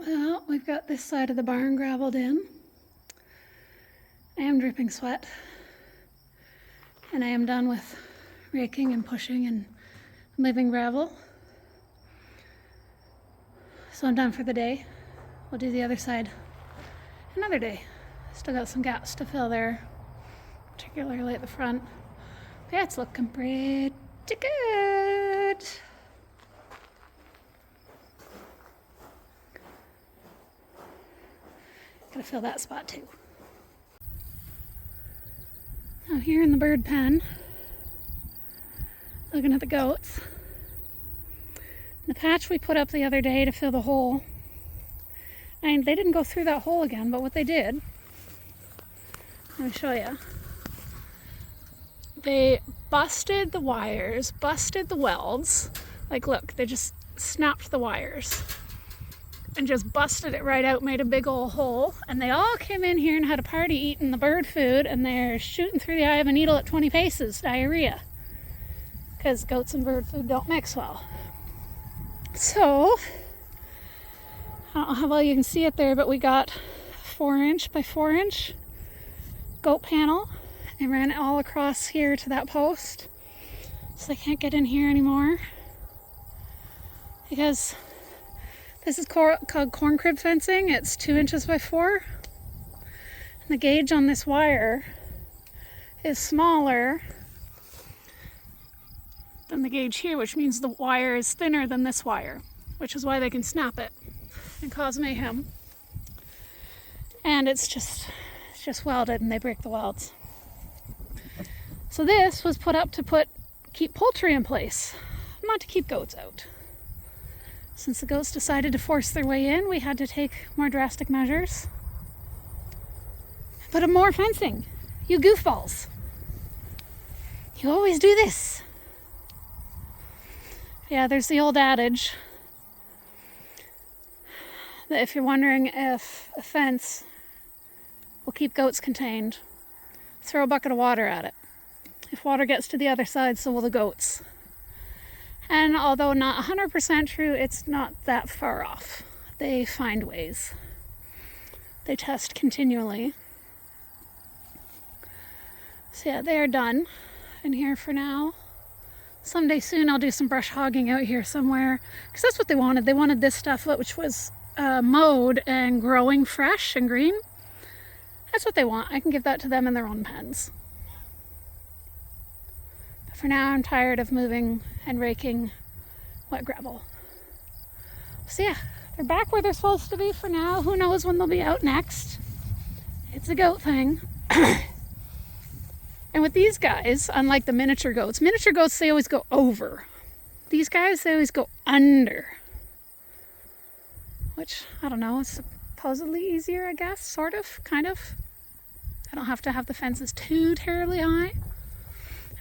Well, we've got this side of the barn gravelled in. I am dripping sweat. And I am done with raking and pushing and moving gravel. So I'm done for the day. We'll do the other side another day. Still got some gaps to fill there, particularly at the front. But yeah, it's looking pretty good. Gotta fill that spot too. Now here in the bird pen, looking at the goats. The patch we put up the other day to fill the hole, and they didn't go through that hole again, but what they did, let me show you. They busted the wires, busted the welds. Like look, they just snapped the wires and just busted it right out, made a big old hole. And they all came in here and had a party eating the bird food, and they're shooting through the eye of a needle at 20 paces, diarrhea. Because goats and bird food don't mix well. So, I don't know how well you can see it there, but we got 4" by 4" goat panel and ran it all across here to that post. So they can't get in here anymore. Because this is called corn crib fencing. It's 2" by 4. And the gauge on this wire is smaller than the gauge here, which means the wire is thinner than this wire, which is why they can snap it and cause mayhem. And it's just welded and they break the welds. So this was put up to keep poultry in place, not to keep goats out. Since the goats decided to force their way in, we had to take more drastic measures. But more fencing. You goofballs. You always do this. Yeah, there's the old adage that if you're wondering if a fence will keep goats contained, throw a bucket of water at it. If water gets to the other side, so will the goats. And although not 100% true, it's not that far off. They find ways. They test continually. So yeah, they are done in here for now. Someday soon I'll do some brush hogging out here somewhere, because that's what they wanted. They wanted this stuff, which was mowed and growing fresh and green. That's what they want. I can give that to them in their own pens. But for now, I'm tired of moving and raking wet gravel. So yeah, they're back where they're supposed to be for now. Who knows when they'll be out next? It's a goat thing. And with these guys, unlike the miniature goats, they always go over. These guys, they always go under. Which, I don't know, it's supposedly easier, I guess, sort of, kind of. I don't have to have the fences too terribly high.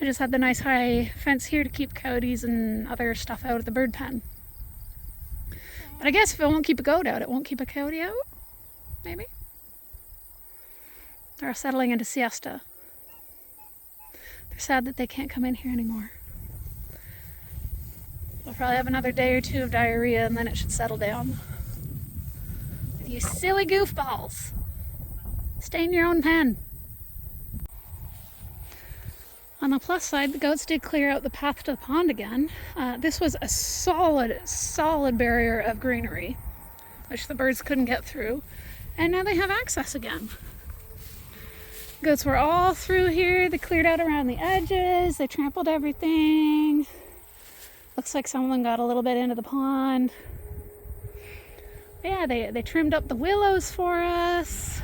I just had the nice high fence here to keep coyotes and other stuff out of the bird pen. But I guess if it won't keep a goat out, it won't keep a coyote out? Maybe? They're settling into siesta. They're sad that they can't come in here anymore. They'll probably have another day or two of diarrhea and then it should settle down. You silly goofballs. Stay in your own pen. On the plus side, the goats did clear out the path to the pond again. This was a solid barrier of greenery, which the birds couldn't get through. And now they have access again. Goats were all through here. They cleared out around the edges. They trampled everything. Looks like some of them got a little bit into the pond. Yeah, they trimmed up the willows for us.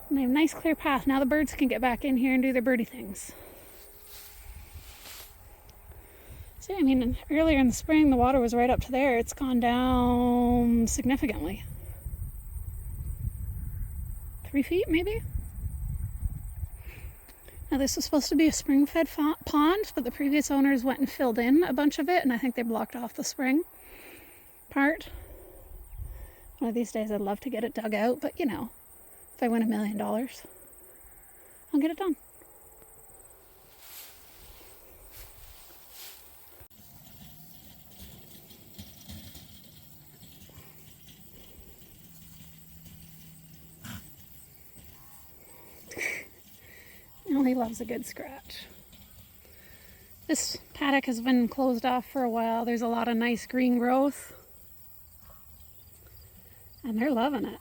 And they have a nice clear path. Now the birds can get back in here and do their birdie things. See, I mean, earlier in the spring, the water was right up to there. It's gone down significantly. 3 feet, maybe? Now, this was supposed to be a spring-fed pond, but the previous owners went and filled in a bunch of it, and I think they blocked off the spring part. One of these days I'd love to get it dug out, but you know, if I win $1 million, I'll get it done. he loves a good scratch. This paddock has been closed off for a while. There's a lot of nice green growth. And they're loving it,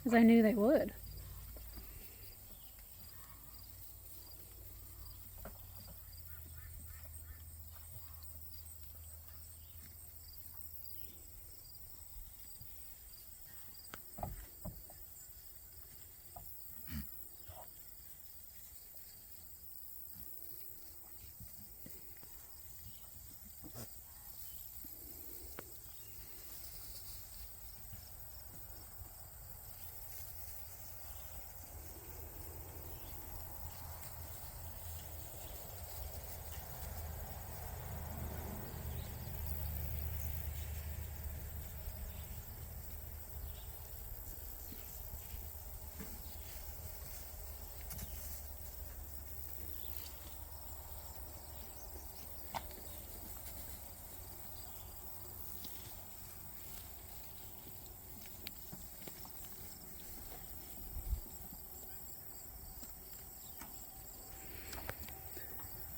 as I knew they would.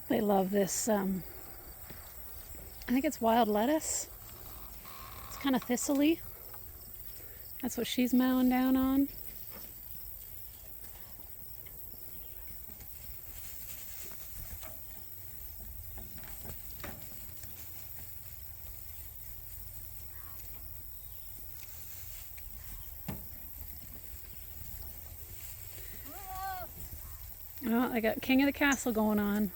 They love this, I think it's wild lettuce. It's kind of thistly. That's what she's mowing down on. Oh, I got King of the Castle going on.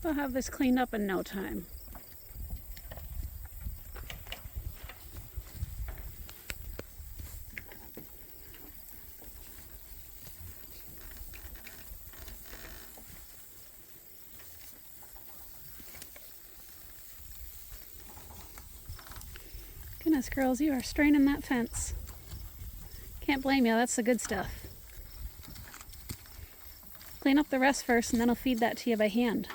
I'll have this cleaned up in no time. Goodness, girls, you are straining that fence. Can't blame you, that's the good stuff. Clean up the rest first and then I'll feed that to you by hand.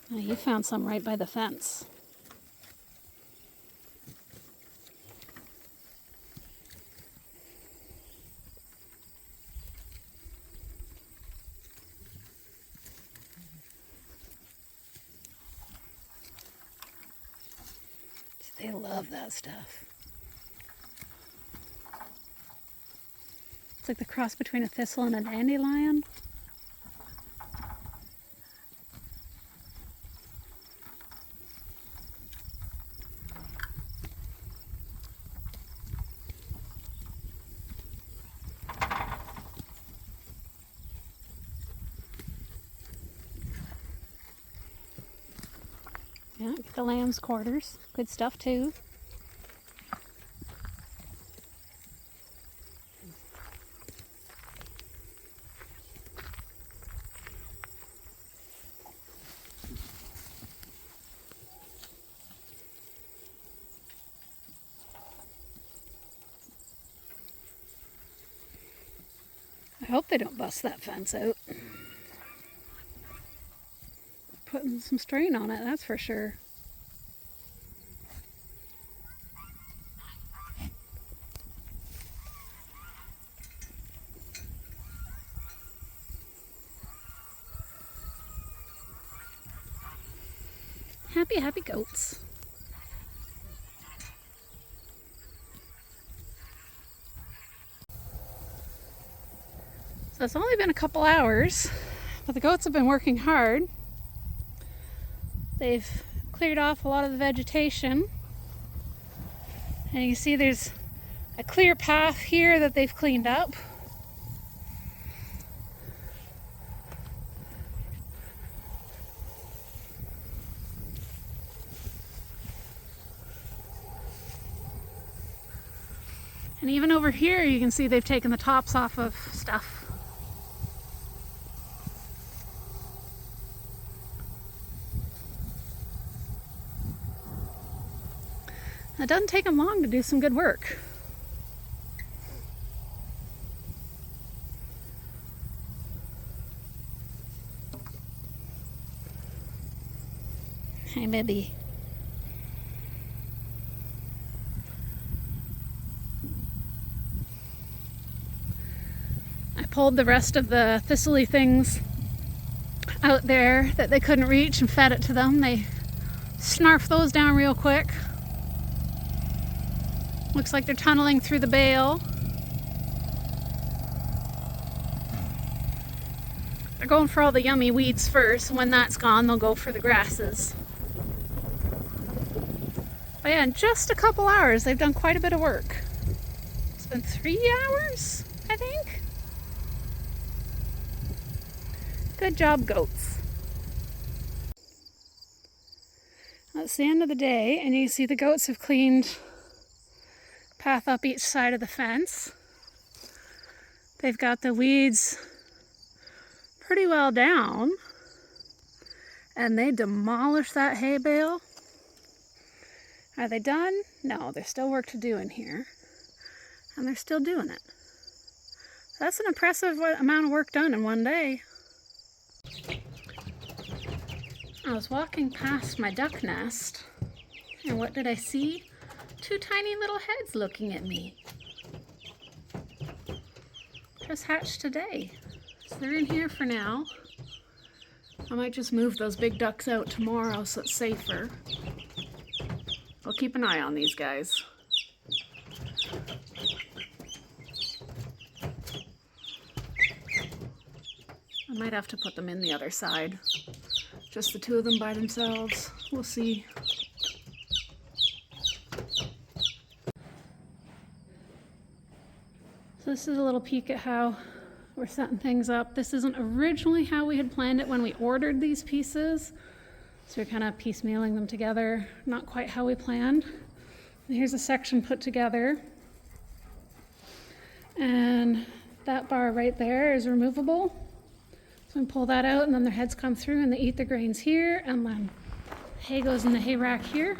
Oh, you found some right by the fence. They love that stuff. It's like the cross between a thistle and a dandelion. Yeah, get the lamb's quarters. Good stuff too. I hope they don't bust that fence out. Putting some strain on it, that's for sure. Happy, happy goats. So it's only been a couple hours, but the goats have been working hard. They've cleared off a lot of the vegetation. And you can see there's a clear path here that they've cleaned up. And even over here you can see they've taken the tops off of stuff. It doesn't take them long to do some good work. Hey, baby. I pulled the rest of the thistly things out there that they couldn't reach and fed it to them. They snarfed those down real quick. Looks like they're tunneling through the bale. They're going for all the yummy weeds first. When that's gone, they'll go for the grasses. But yeah, in just a couple hours, they've done quite a bit of work. It's been 3 hours, I think. Good job, goats. That's the end of the day, and you see the goats have cleaned path up each side of the fence. They've got the weeds pretty well down, and they demolished that hay bale. Are they done? No, there's still work to do in here, and they're still doing it. That's an impressive amount of work done in one day. I was walking past my duck nest, and what did I see? 2 tiny little heads looking at me. Just hatched today. So they're in here for now. I might just move those big ducks out tomorrow so it's safer. I'll keep an eye on these guys. I might have to put them in the other side. Just the 2 of them by themselves. We'll see. So this is a little peek at how we're setting things up. This isn't originally how we had planned it when we ordered these pieces. So we're kind of piecemealing them together. Not quite how we planned. And here's a section put together. And that bar right there is removable. So we pull that out, and then their heads come through and they eat the grains here, and then hay goes in the hay rack here.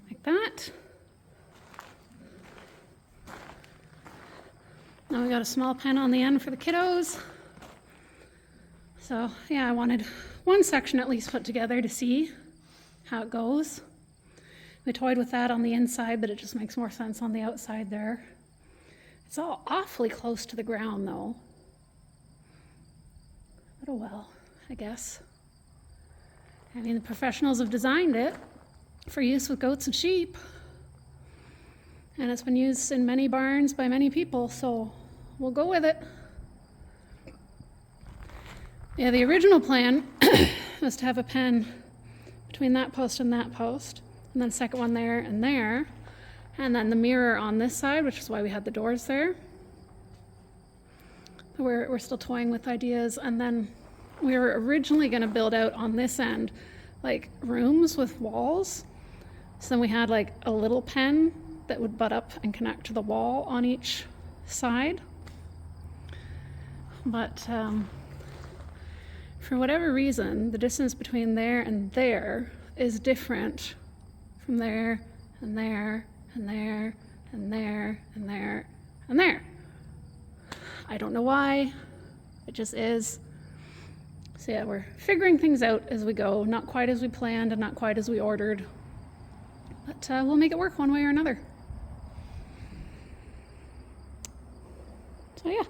Like that. Now we got a small pen on the end for the kiddos. So yeah, I wanted one section at least put together to see how it goes. We toyed with that on the inside, but it just makes more sense on the outside there. It's all awfully close to the ground though. But oh well, I guess. I mean, the professionals have designed it for use with goats and sheep. And it's been used in many barns by many people, so we'll go with it. Yeah, the original plan was to have a pen between that post, and then a second one there and there, and then the mirror on this side, which is why we had the doors there. We're still toying with ideas, and then we were originally going to build out on this end like rooms with walls. So then we had like a little pen that would butt up and connect to the wall on each side. But for whatever reason, the distance between there and there is different from there and there and there and there and there and there. I don't know why, it just is. So yeah, we're figuring things out as we go, not quite as we planned and not quite as we ordered, but we'll make it work one way or another. So yeah.